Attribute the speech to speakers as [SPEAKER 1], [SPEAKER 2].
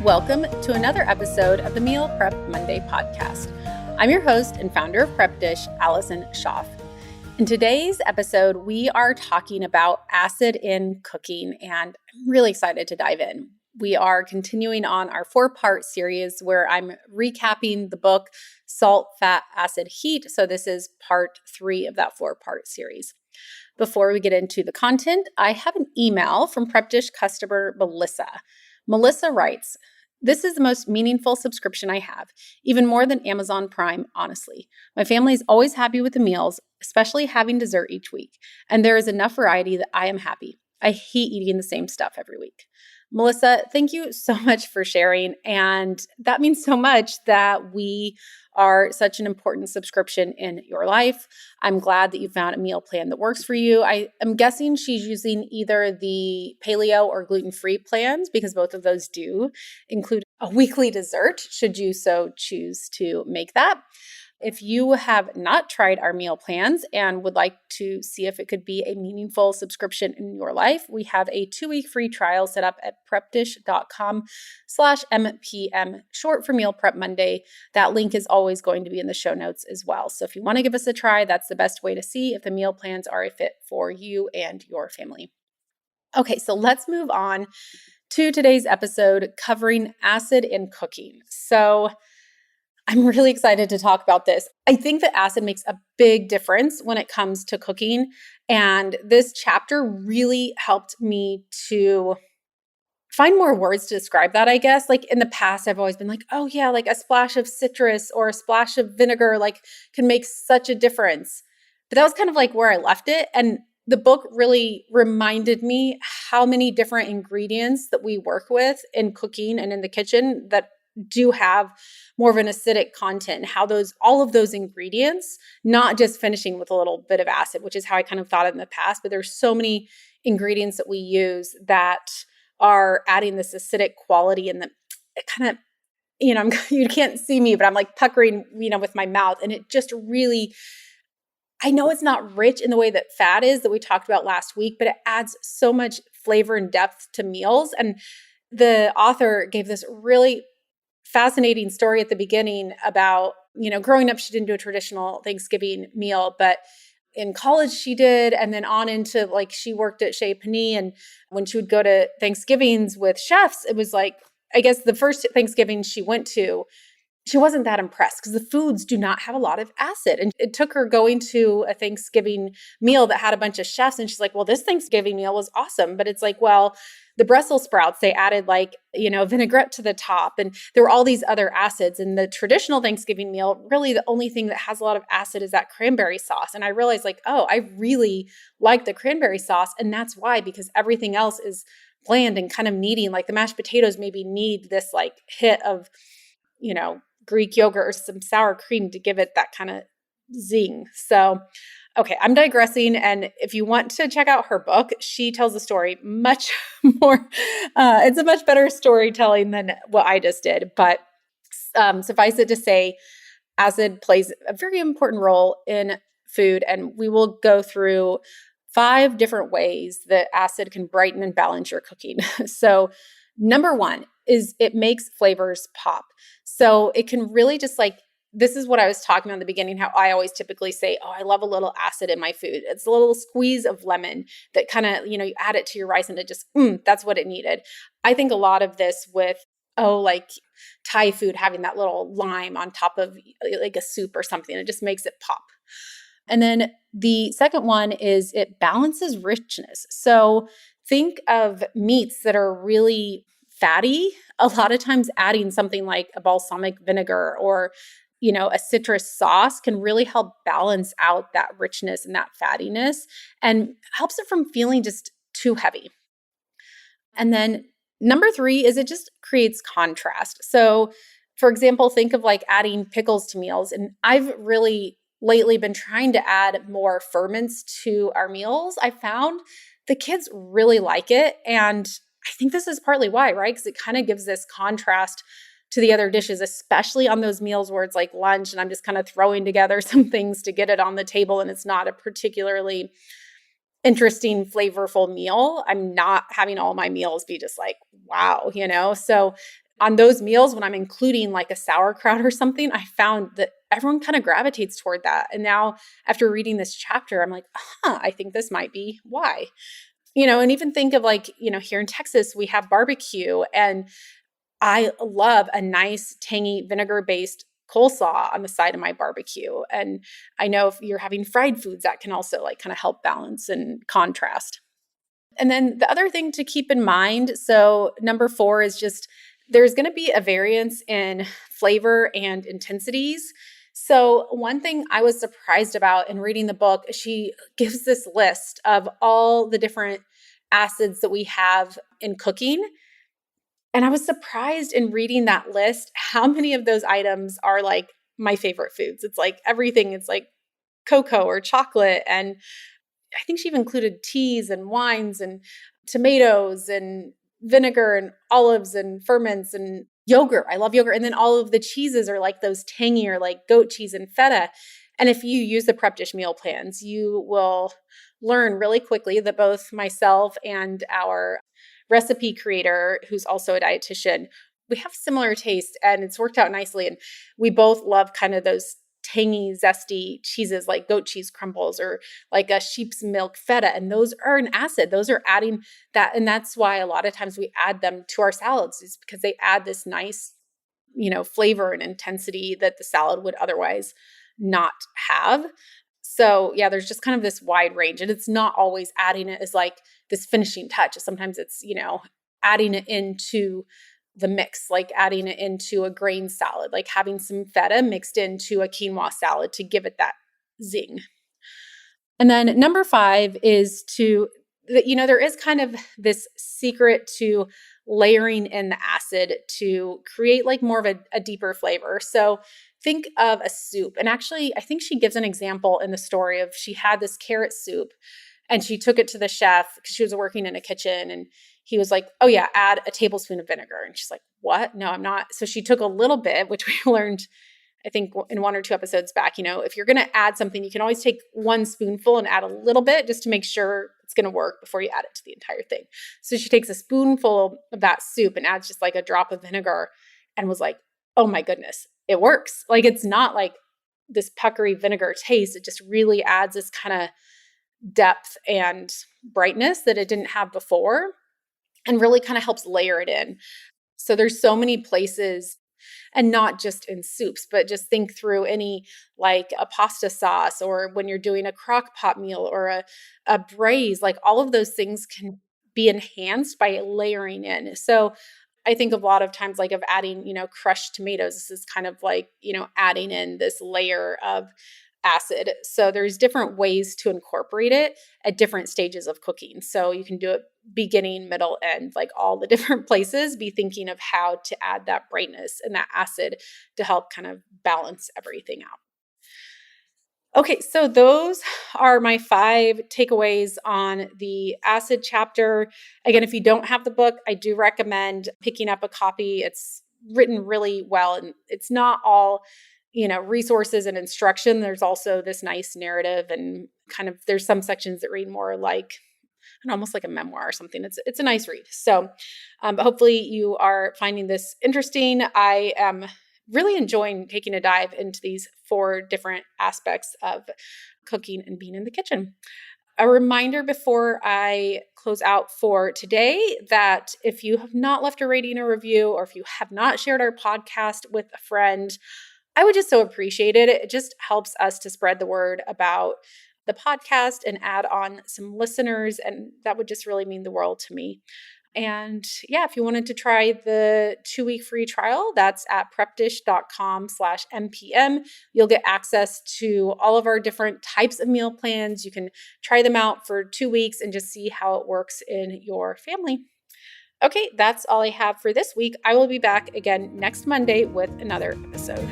[SPEAKER 1] Welcome to another episode of the Meal Prep Monday podcast. I'm your host and founder of Prep Dish, Allison Schaaf. In today's episode, we are talking about acid in cooking, and I'm really excited to dive in. We are continuing on our 4-part series where I'm recapping the book Salt, Fat, Acid, Heat. So this is part 3 of that 4-part series. Before we get into the content, I have an email from Prep Dish customer Melissa. Melissa writes, "This is the most meaningful subscription I have, even more than Amazon Prime, honestly. My family is always happy with the meals, especially having dessert each week, and there is enough variety that I am happy. I hate eating the same stuff every week." Melissa, thank you so much for sharing, and that means so much that we are such an important subscription in your life. I'm glad that you found a meal plan that works for you. I am guessing she's using either the paleo or gluten-free plans because both of those do include a weekly dessert, should you so choose to make that. If you have not tried our meal plans and would like to see if it could be a meaningful subscription in your life, we have a 2-week free trial set up at prepdish.com/MPM, short for Meal Prep Monday. That link is always going to be in the show notes as well. So if you want to give us a try, that's the best way to see if the meal plans are a fit for you and your family. Okay, so let's move on to today's episode covering acid in cooking. So I'm really excited to talk about this. I think that acid makes a big difference when it comes to cooking. And this chapter really helped me to find more words to describe that, I guess. Like in the past, I've always been like, oh yeah, like a splash of citrus or a splash of vinegar, like can make such a difference. But that was kind of like where I left it. And the book really reminded me how many different ingredients that we work with in cooking and in the kitchen that do have more of an acidic content, how all of those ingredients, not just finishing with a little bit of acid, which is how I kind of thought it in the past, but there's so many ingredients that we use that are adding this acidic quality, and it kind of, you can't see me, but I'm like puckering, with my mouth, and it just really, I know it's not rich in the way that fat is that we talked about last week, but it adds so much flavor and depth to meals. And the author gave this really fascinating story at the beginning about, growing up, she didn't do a traditional Thanksgiving meal, but in college she did. And then on into she worked at Chez Panisse. And when she would go to Thanksgivings with chefs, it was like, I guess the first Thanksgiving she went to, she wasn't that impressed because the foods do not have a lot of acid. And it took her going to a Thanksgiving meal that had a bunch of chefs. And she's like, well, this Thanksgiving meal was awesome. But it's like, well, the Brussels sprouts, they added vinaigrette to the top. And there were all these other acids. And the traditional Thanksgiving meal, really the only thing that has a lot of acid is that cranberry sauce. And I realized I really like the cranberry sauce. And that's why, because everything else is bland and kind of needing, the mashed potatoes maybe need this hit of, Greek yogurt or some sour cream to give it that kind of zing. So, okay, I'm digressing. And if you want to check out her book, she tells the story much more. It's a much better storytelling than what I just did. But suffice it to say, acid plays a very important role in food. And we will go through 5 different ways that acid can brighten and balance your cooking. So number 1 is it makes flavors pop. So it can really just this is what I was talking about in the beginning, how I always typically say, oh, I love a little acid in my food. It's a little squeeze of lemon that kind of, you add it to your rice and it just, that's what it needed. I think a lot of this with, Thai food, having that little lime on top of a soup or something, it just makes it pop. And then the second one is it balances richness. So think of meats that are really fatty. A lot of times adding something like a balsamic vinegar or, a citrus sauce can really help balance out that richness and that fattiness and helps it from feeling just too heavy. And then number 3 is it just creates contrast. So for example, think of adding pickles to meals. And I've really lately been trying to add more ferments to our meals. I found the kids really like it. And I think this is partly why, right? Because it kind of gives this contrast to the other dishes, especially on those meals where it's lunch and I'm just kind of throwing together some things to get it on the table and it's not a particularly interesting, flavorful meal. I'm not having all my meals be just wow, So on those meals, when I'm including like a sauerkraut or something, I found that everyone kind of gravitates toward that. And now after reading this chapter, I'm like, I think this might be why. And even think of like, here in Texas, we have barbecue, and I love a nice tangy vinegar-based coleslaw on the side of my barbecue. And I know if you're having fried foods, that can also like kind of help balance and contrast. And then the other thing to keep in mind, so number 4 is just there's going to be a variance in flavor and intensities. So one thing I was surprised about in reading the book, she gives this list of all the different acids that we have in cooking. And I was surprised in reading that list how many of those items are like my favorite foods. It's like everything. It's like cocoa or chocolate. And I think she even included teas and wines and tomatoes and vinegar and olives and ferments and yogurt. I love yogurt. And then all of the cheeses are like those tangier, like goat cheese and feta. And if you use the Prep Dish meal plans, you will learn really quickly that both myself and our recipe creator, who's also a dietitian, we have similar taste, and it's worked out nicely. And we both love kind of those tangy, zesty cheeses like goat cheese crumbles or like a sheep's milk feta. And those are an acid. Those are adding that. And that's why a lot of times we add them to our salads, is because they add this nice, flavor and intensity that the salad would otherwise not have. So yeah, there's just kind of this wide range, and it's not always adding it as like this finishing touch. Sometimes it's, adding it into the mix, like adding it into a grain salad, like having some feta mixed into a quinoa salad to give it that zing. And then number 5 is there is kind of this secret to layering in the acid to create like more of a deeper flavor. So think of a soup. And actually, I think she gives an example in the story of she had this carrot soup and she took it to the chef because she was working in a kitchen, and he was like, oh yeah, add a tablespoon of vinegar. And she's like, what? No, I'm not. So she took a little bit, which we learned, I think in 1 or 2 episodes back, if you're going to add something, you can always take 1 spoonful and add a little bit just to make sure it's going to work before you add it to the entire thing. So she takes a spoonful of that soup and adds just like a drop of vinegar and was like, oh my goodness, it works. Like, it's not like this puckery vinegar taste. It just really adds this kind of depth and brightness that it didn't have before, and really kind of helps layer it in. So there's so many places, and not just in soups, but just think through any like a pasta sauce, or when you're doing a crock pot meal or a braise, like all of those things can be enhanced by layering in. So I think a lot of times like of adding, crushed tomatoes, this is kind of like, adding in this layer of acid. So there's different ways to incorporate it at different stages of cooking. So you can do it beginning, middle, end, like all the different places. Be thinking of how to add that brightness and that acid to help kind of balance everything out. Okay, so those are my 5 takeaways on the acid chapter. Again, if you don't have the book, I do recommend picking up a copy. It's written really well, and it's not all resources and instruction. There's also this nice narrative, and kind of there's some sections that read more like almost like a memoir or something. It's a nice read. So, but hopefully you are finding this interesting. I am really enjoying taking a dive into these 4 different aspects of cooking and being in the kitchen. A reminder before I close out for today that if you have not left a rating or review, or if you have not shared our podcast with a friend, I would just so appreciate it. It just helps us to spread the word about the podcast and add on some listeners. And that would just really mean the world to me. And yeah, if you wanted to try the 2-week free trial, that's at prepdish.com/MPM. You'll get access to all of our different types of meal plans. You can try them out for 2 weeks and just see how it works in your family. Okay, that's all I have for this week. I will be back again next Monday with another episode.